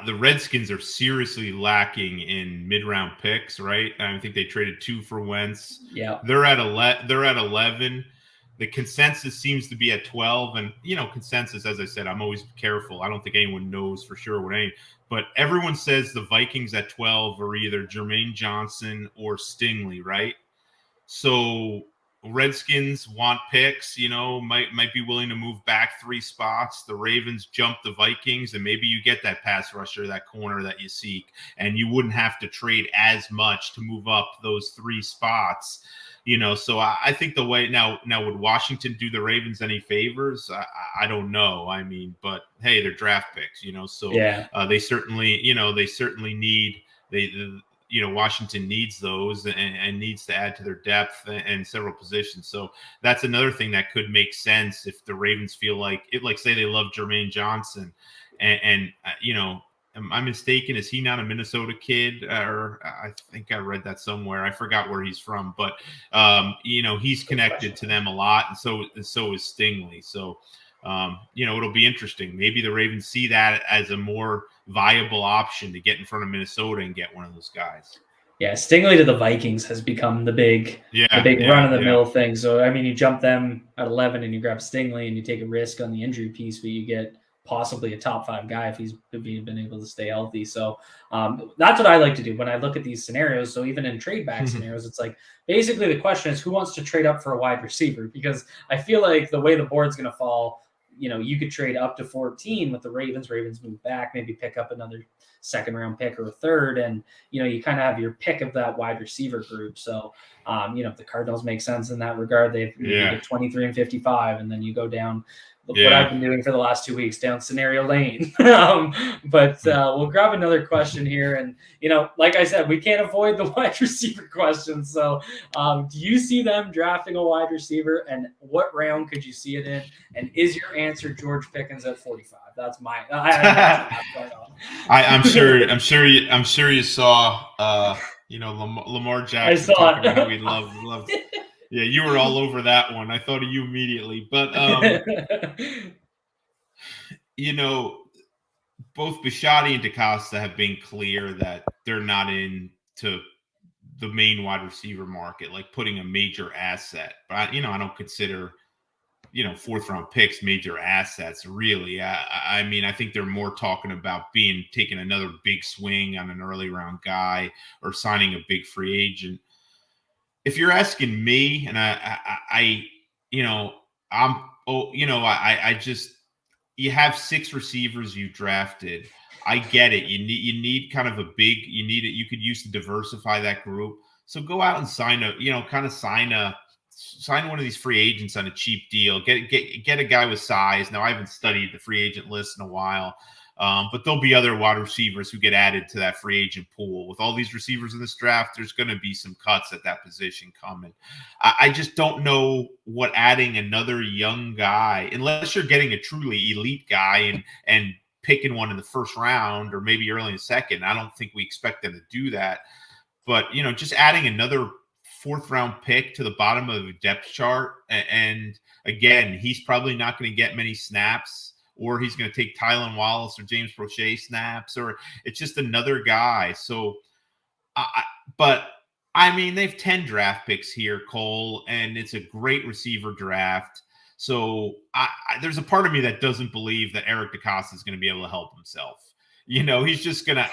the Redskins are seriously lacking in mid-round picks, right? I think they traded 2 for Wentz. Yeah, they're at 11. The consensus seems to be at 12, and consensus, as I said, I'm always careful. I don't think anyone knows for sure but everyone says the Vikings at 12 are either Jermaine Johnson or Stingley, right? So Redskins want picks, might be willing to move back 3 spots. The Ravens jump the Vikings, and maybe you get that pass rusher, that corner that you seek, and you wouldn't have to trade as much to move up those 3 spots. So I think the way now would Washington do the Ravens any favors? I don't know. I mean, but hey, they're draft picks, so they certainly need Washington needs those and needs to add to their depth and several positions. So that's another thing that could make sense if the Ravens feel like say they love Jermaine Johnson and am I mistaken? Is he not a Minnesota kid? Or I think I read that somewhere. I forgot where he's from, but he's connected to them a lot, and so is Stingley. So it'll be interesting. Maybe the Ravens see that as a more viable option to get in front of Minnesota and get one of those guys. Yeah, Stingley to the Vikings has become the big run-of-the-mill thing. So, I mean, you jump them at 11 and you grab Stingley and you take a risk on the injury piece, but you get possibly a top 5 guy if he's been able to stay healthy. So that's what I like to do when I look at these scenarios. So even in trade back scenarios, it's like basically the question is who wants to trade up for a wide receiver? Because I feel like the way the board's going to fall, you could trade up to 14 with the Ravens. Ravens move back, maybe pick up another second-round pick or a third, and you kind of have your pick of that wide receiver group. So, if the Cardinals make sense in that regard, you get 23 and 55, and then you go down. What I've been doing for the last 2 weeks down scenario lane. But we'll grab another question here. And, like I said, we can't avoid the wide receiver question. So do you see them drafting a wide receiver, and what round could you see it in? And is your answer George Pickens at 45? That's my, I'm sure you saw, Lamar Jackson talking about how he loved Yeah, you were all over that one. I thought of you immediately. But, both Bisciotti and DaCosta have been clear that they're not into the main wide receiver market, like putting a major asset. But, I don't consider, 4th-round picks major assets, really. I mean, I think they're more talking about taking another big swing on an early-round guy or signing a big free agent. If you're asking me, and you have 6 receivers you drafted. I get it. You need kind of you could use to diversify that group. So go out and sign one of these free agents on a cheap deal. Get a guy with size. Now I haven't studied the free agent list in a while. But there'll be other wide receivers who get added to that free agent pool. With all these receivers in this draft, there's going to be some cuts at that position coming. I just don't know what adding another young guy, unless you're getting a truly elite guy and picking one in the 1st round or maybe early in the 2nd. I don't think we expect them to do that. But, just adding another 4th-round pick to the bottom of the depth chart. And again, he's probably not going to get many snaps, or he's going to take Tylan Wallace or James Prochet snaps, or it's just another guy. So, but I mean, they have 10 draft picks here, Cole, and it's a great receiver draft. So there's a part of me that doesn't believe that Eric DeCosta is going to be able to help himself. He's just going to,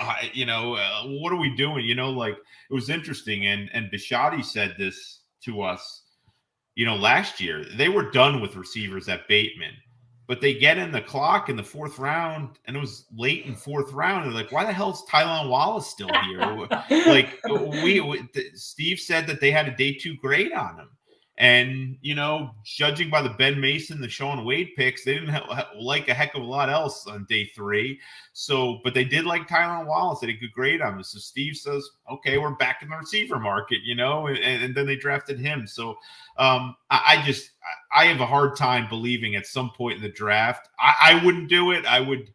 what are we doing? Like, it was interesting. And Bisciotti said this to us, last year. They were done with receivers at Bateman, but they get in the clock in the 4th round, and it was late in 4th round. They're like, why the hell is Tylan Wallace still here? Like, Steve said that they had a day 2 grade on him. And, judging by the Ben Mason, the Sean Wade picks, they didn't like a heck of a lot else on day 3. So, but they did like Tylan Wallace. They had a good grade on him. So Steve says, okay, we're back in the receiver market, and then they drafted him. So I have a hard time believing at some point in the draft. I wouldn't do it. I would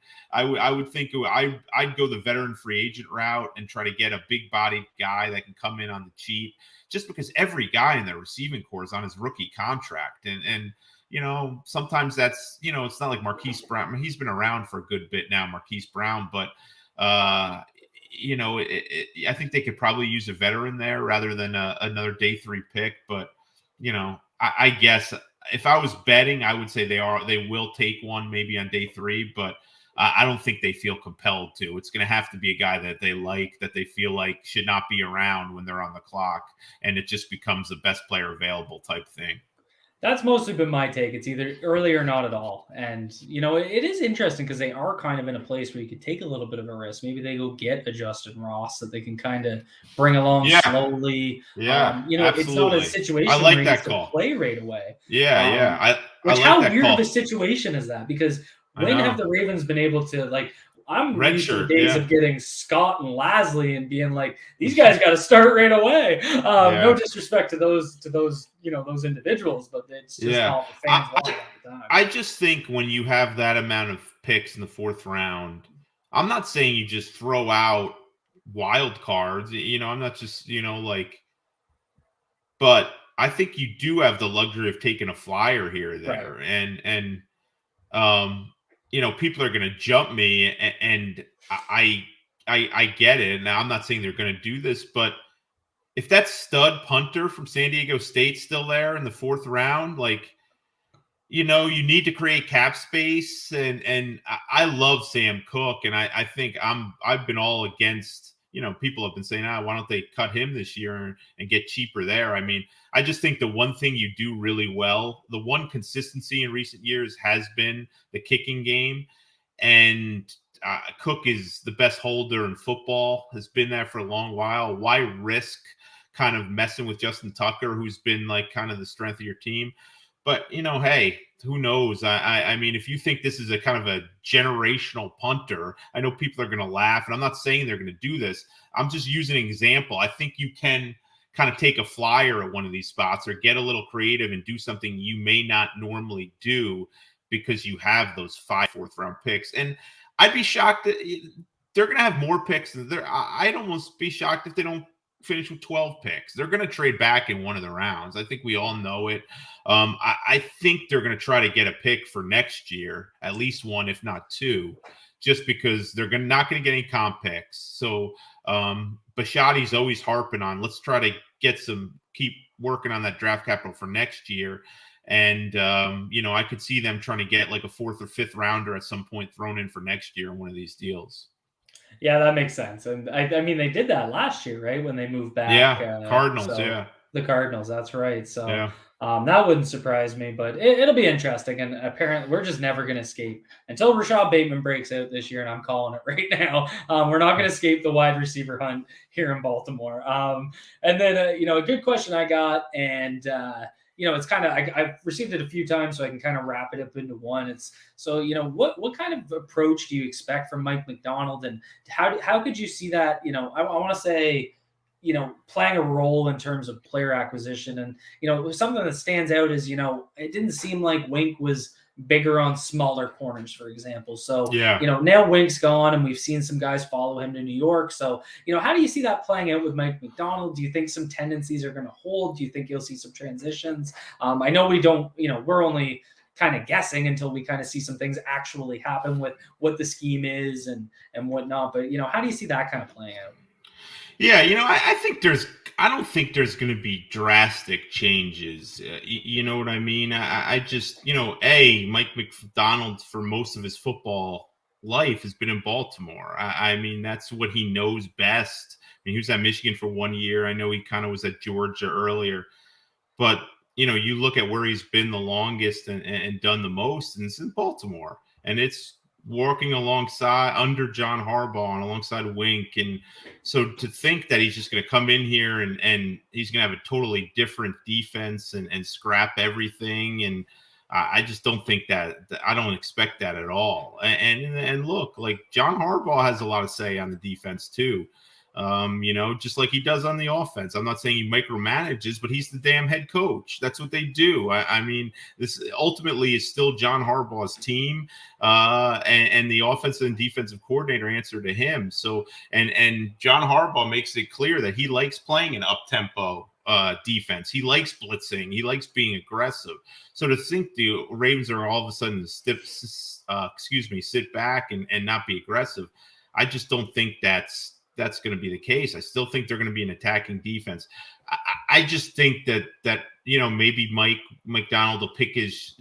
think I'd go the veteran free agent route and try to get a big bodied guy that can come in on the cheap, just because every guy in their receiving core is on his rookie contract. And sometimes that's, it's not like Marquise Brown. I mean, he's been around for a good bit now, Marquise Brown, but I think they could probably use a veteran there rather than another day 3 pick. But, I guess if I was betting, I would say they will take one maybe on day 3, but I don't think they feel compelled to. It's going to have to be a guy that they like, that they feel like should not be around when they're on the clock, and it just becomes the best player available type thing. That's mostly been my take. It's either early or not at all. And, it is interesting because they are kind of in a place where you could take a little bit of a risk. Maybe they go get a Justin Ross that they can kind of bring along slowly. Yeah, it's not a situation I like where that you call. Play right away. Yeah, I like how that weird call. of a situation is that? Because when have the Ravens been able to, I'm used to the days of getting Scott and Lasley and being like, these guys got to start right away. No disrespect to those those individuals, but it's just not the fans wanted at the time. I just think when you have that amount of picks in the 4th round, I'm not saying you just throw out wild cards. I'm not just but I think you do have the luxury of taking a flyer here or there, right. and people are going to jump me, and I get it. Now, I'm not saying they're going to do this, but if that stud punter from San Diego State's still there in the 4th round, you need to create cap space. And I love Sam Cook, and I think I've been all against. People have been saying, why don't they cut him this year and get cheaper there? I mean, I just think the one thing you do really well, the one consistency in recent years has been the kicking game. And Cook is the best holder in football, has been there for a long while. Why risk kind of messing with Justin Tucker, who's been kind of the strength of your team? But, hey, who knows? I mean, if you think this is a kind of a generational punter, I know people are going to laugh, and I'm not saying they're going to do this. I'm just using an example. I think you can kind of take a flyer at one of these spots or get a little creative and do something you may not normally do because you have those 5 4th-round picks. And I'd be shocked that they're going to have more picks. I'd almost be shocked if they don't finish with 12 picks. They're going to trade back in one of the rounds. I think we all know it. I think they're going to try to get a pick for next year, at least one, if not 2, just because they're not going to get any comp picks. So Bisciotti's always harping on, let's try to keep working on that draft capital for next year. And, I could see them trying to get a 4th or 5th rounder at some point thrown in for next year in one of these deals. Yeah, that makes sense. And I mean, they did that last year, right? When they moved back. Yeah, Cardinals, The Cardinals, that's right. So yeah. That wouldn't surprise me, but it'll be interesting. And apparently we're just never going to escape until Rashad Bateman breaks out this year. And I'm calling it right now. We're not going to escape the wide receiver hunt here in Baltimore. And then, a good question I got, and it's kind of, I've received it a few times, so I can kind of wrap it up into one. It's so, what kind of approach do you expect from Mike Macdonald, and how could you see that, I want to say, playing a role in terms of player acquisition? And, something that stands out is, it didn't seem like Wink was bigger on smaller corners, for example. So, Yeah. now Wink's gone, and we've seen some guys follow him to New York. So, how do you see that playing out with Mike Macdonald? Do you think some tendencies are going to hold? Do you think you'll see some transitions? I know we don't, we're only kind of guessing until we kind of see some things actually happen with what the scheme is and whatnot. But, how do you see that kind of playing out? Yeah, I don't think there's going to be drastic changes. You know what I mean? I just, Mike McDonald for most of his football life has been in Baltimore. I mean, that's what he knows best. I mean, he was at Michigan for 1 year. I know he kind of was at Georgia earlier, but you look at where he's been the longest and done the most, and it's in Baltimore, and it's working alongside under John Harbaugh and alongside Wink. And so to think that he's just going to come in here and he's going to have a totally different defense and scrap everything. And I just don't think I don't expect that at all. And look, like John Harbaugh has a lot of say on the defense too. Just like he does on the offense. I'm not saying he micromanages, but he's the damn head coach. That's what they do. I mean, this ultimately is still John Harbaugh's team, and the offensive and defensive coordinator answer to him. So, and John Harbaugh makes it clear that he likes playing an up-tempo defense. He likes blitzing. He likes being aggressive. So to think the Ravens are all of a sudden sit back and not be aggressive, I just don't think that's going to be the case. I still think they're going to be an attacking defense. I just think that maybe Mike McDonald will pick his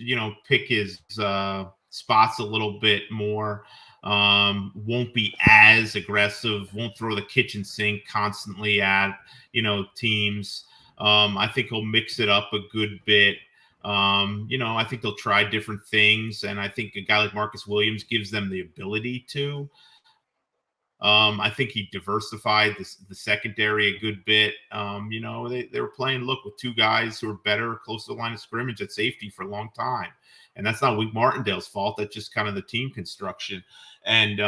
spots a little bit more. Won't be as aggressive. Won't throw the kitchen sink constantly at teams. I think he'll mix it up a good bit. I think they'll try different things, and I think a guy like Marcus Williams gives them the ability to. I think he diversified the secondary a good bit. They were playing with two guys who are better close to the line of scrimmage at safety for a long time. And that's not Wink Martindale's fault. That's just kind of the team construction. And,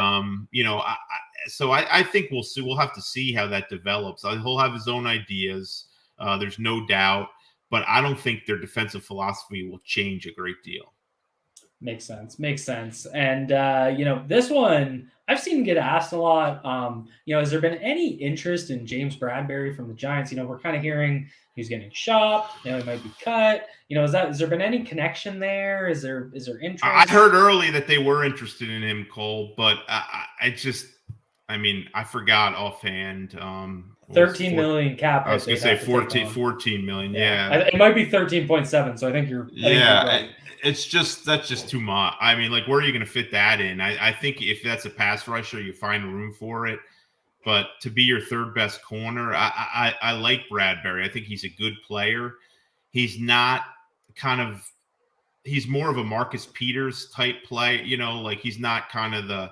so I think we'll see. We'll have to see how that develops. He'll have his own ideas. There's no doubt. But I don't think their defensive philosophy will change a great deal. Makes sense. And, this one I've seen get asked a lot. Has there been any interest in James Bradberry from the Giants? We're kind of hearing he's getting shopped. He might be cut. Has there been any connection there? Is there interest? I heard early that they were interested in him, Cole, but I forgot offhand. 13 million cap. I was going to say 14 million. Yeah. It might be 13.7. So I think you're. Right. That's just too much. I mean, where are you going to fit that in? I think if that's a pass rusher, you find room for it. But to be your third best corner, I like Bradberry. I think he's a good player. He's not he's more of a Marcus Peters type play. He's not kind of the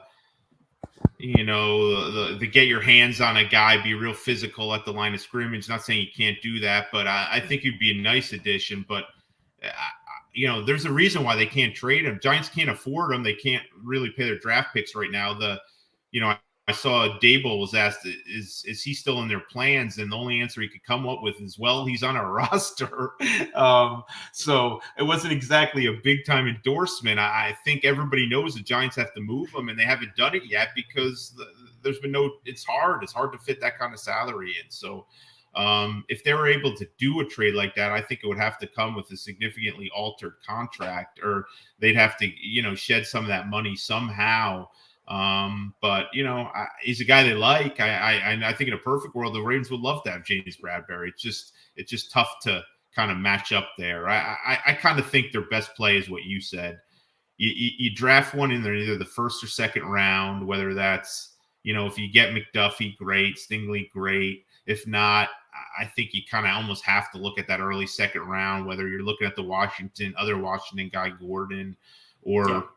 get your hands on a guy, be real physical at the line of scrimmage. Not saying you can't do that, but I think he'd be a nice addition. But there's a reason why they can't trade him. Giants can't afford him. They can't really pay their draft picks right now. I saw Dable was asked, is he still in their plans? And the only answer he could come up with is, well, he's on our roster. So it wasn't exactly a big time endorsement. I think everybody knows the Giants have to move him, and they haven't done it yet because there's been it's hard to fit that kind of salary in. So if they were able to do a trade like that, I think it would have to come with a significantly altered contract, or they'd have to, shed some of that money somehow. But he's a guy they like. I think in a perfect world, the Ravens would love to have James Bradberry. It's just tough to kind of match up there. I kind of think their best play is what you said. You draft one in there, either the first or second round, whether that's, if you get McDuffie, great, Stingley, great. If not, I think you kind of almost have to look at that early second round, whether you're looking at the other Washington guy, Gordon, or,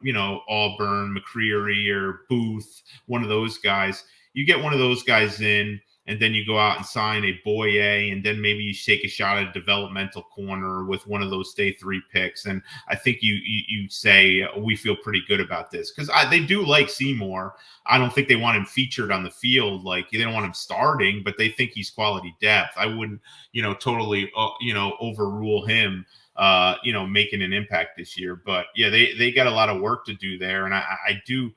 Auburn, McCreary, or Booth, one of those guys. You get one of those guys in, and then you go out and sign a Boye, and then maybe you take a shot at a developmental corner with one of those day 3 picks. And I think you say, we feel pretty good about this, because they do like Seymour. I don't think they want him featured on the field. They don't want him starting, but they think he's quality depth. I wouldn't, totally, overrule him. making an impact this year. But yeah, they got a lot of work to do there, and I do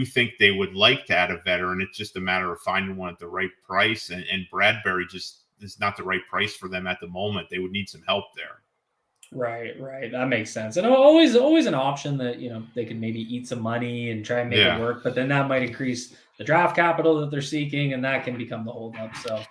think they would like to add a veteran. It's just a matter of finding one at the right price, and Bradbury just is not the right price for them at the moment. They would need some help there. Right, that makes sense. And always an option that they can maybe eat some money and try and make it Yeah. work, but then that might increase the draft capital that they're seeking, and that can become the holdup. So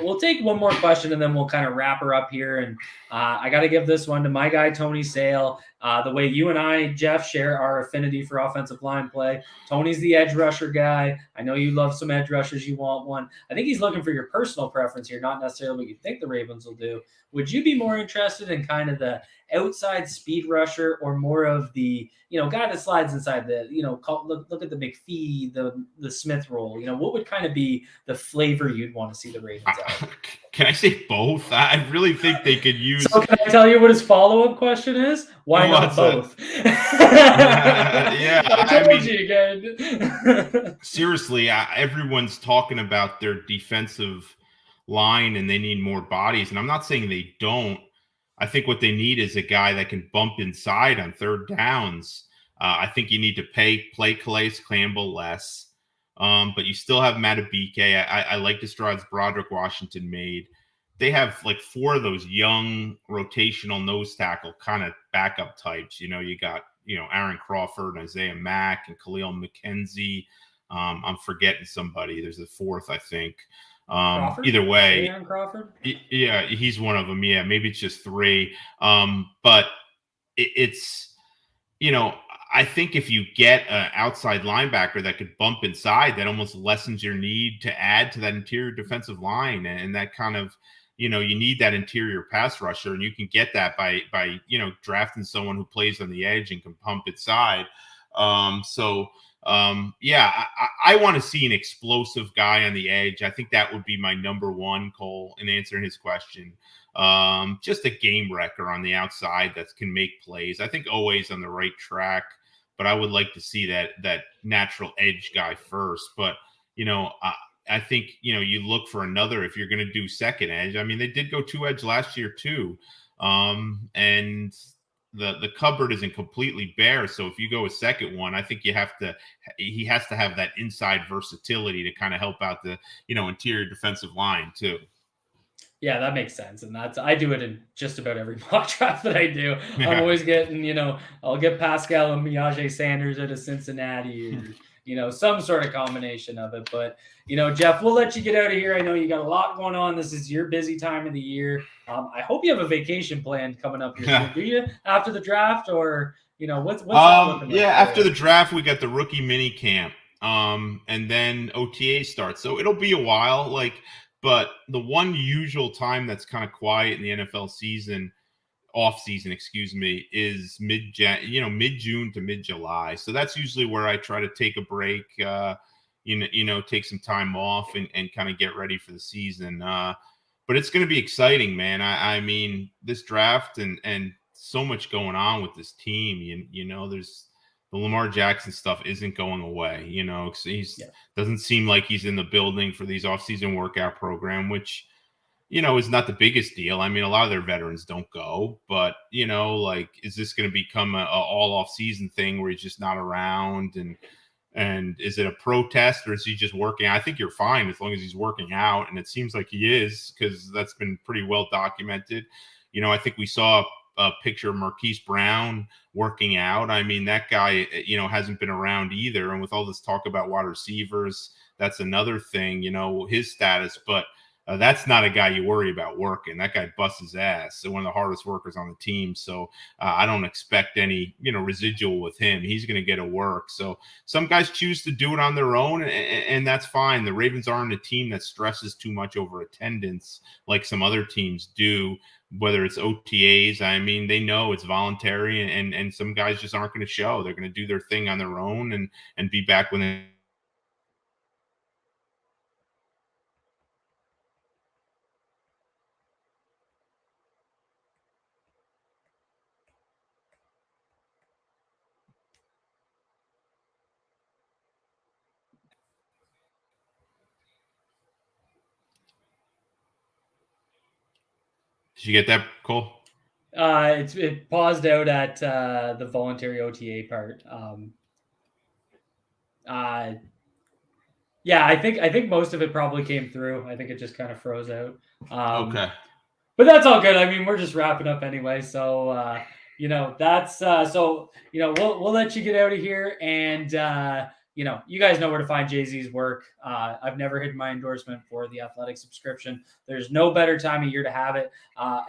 we'll take one more question and then we'll kind of wrap her up here. And I got to give this one to my guy Tony Sale. The way you and I, Jeff, share our affinity for offensive line play. Tony's the edge rusher guy. I know you love some edge rushers. You want one. I think he's looking for your personal preference here, not necessarily what you think the Ravens will do. Would you be more interested in kind of the outside speed rusher or more of the, guy that slides inside the, look at the McPhee, the Smith role? What would kind of be the flavor you'd want to see the Ravens out? Can I say both? I really think they could use. So can I tell you what his follow-up question is? Why not both? Yeah, I told you again. Seriously, everyone's talking about their defensive line and they need more bodies. And I'm not saying they don't. I think what they need is a guy that can bump inside on third downs. I think you need to play Calais Campbell less. But you still have Matabike. I like the strides Broderick Washington made. They have like 4 of those young rotational nose tackle kind of backup types. You got, Aaron Crawford, Isaiah Mack, and Khalil McKenzie. I'm forgetting somebody. There's a 4th, I think. Either way, Aaron Crawford? Yeah, he's one of them. Yeah, maybe it's just 3. But it's, I think if you get an outside linebacker that could bump inside, that almost lessens your need to add to that interior defensive line. And that kind of, you need that interior pass rusher, and you can get that by drafting someone who plays on the edge and can pump inside. I want to see an explosive guy on the edge. I think that would be my number one, Cole, in answering his question. Just a game wrecker on the outside that can make plays. I think always on the right track, but I would like to see that natural edge guy first. But, I think, you look for another if you're going to do second edge. I mean, they did go 2 edge last year too. And the cupboard isn't completely bare. So if you go a second one, I think he has to have that inside versatility to kind of help out the, interior defensive line too. Yeah, that makes sense. And I do it in just about every mock draft that I do. I'm always getting, I'll get Pascal and Miyaje Sanders out of Cincinnati or, some sort of combination of it. But, Jeff, we'll let you get out of here. I know you got a lot going on. This is your busy time of the year. I hope you have a vacation planned coming up here soon. Do you after the draft or, what's looking like after the draft, we got the rookie mini camp. And then OTA starts. So it'll be a while. But the one usual time that's kind of quiet in the NFL season, off season, is mid-June to mid-July. So that's usually where I try to take a break, take some time off and kind of get ready for the season. But it's going to be exciting, man. I mean, this draft and so much going on with this team. There's the Lamar Jackson stuff isn't going away. Doesn't seem like he's in the building for these off-season workout program, which, is not the biggest deal. I mean, a lot of their veterans don't go, but, is this going to become a all off-season thing where he's just not around? And is it a protest or is he just working? I think you're fine as long as he's working out. And it seems like he is, because that's been pretty well documented. I think we saw a picture of Marquise Brown working out. I mean, that guy, hasn't been around either. And with all this talk about wide receivers, that's another thing, his status. But that's not a guy you worry about working. That guy busts his ass. So one of the hardest workers on the team. So I don't expect any, residual with him. He's going to get a work. So some guys choose to do it on their own, and that's fine. The Ravens aren't a team that stresses too much over attendance like some other teams do, whether it's OTAs. I mean, they know it's voluntary, and some guys just aren't going to show. They're going to do their thing on their own and be back when they. Did you get that, Cole? It paused out at the voluntary OTA part. Yeah, I think most of it probably came through. I think it just kind of froze out. Okay. But that's all good. I mean, we're just wrapping up anyway, so that's so we'll let you get out of here, and you guys know where to find Jay-Z's work. I've never hidden my endorsement for the Athletic subscription. There's no better time of year to have it.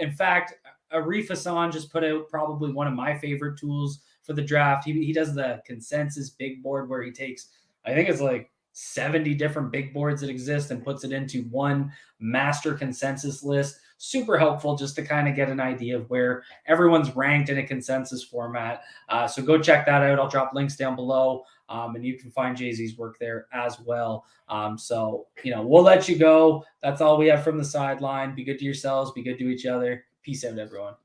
In fact, Arif Hassan just put out probably one of my favorite tools for the draft. He does the consensus big board where he takes, I think it's like 70 different big boards that exist and puts it into one master consensus list. Super helpful just to kind of get an idea of where everyone's ranked in a consensus format. So go check that out. I'll drop links down below. And you can find Jay-Z's work there as well. So we'll let you go. That's all we have from the sideline. Be good to yourselves. Be good to each other. Peace out, everyone.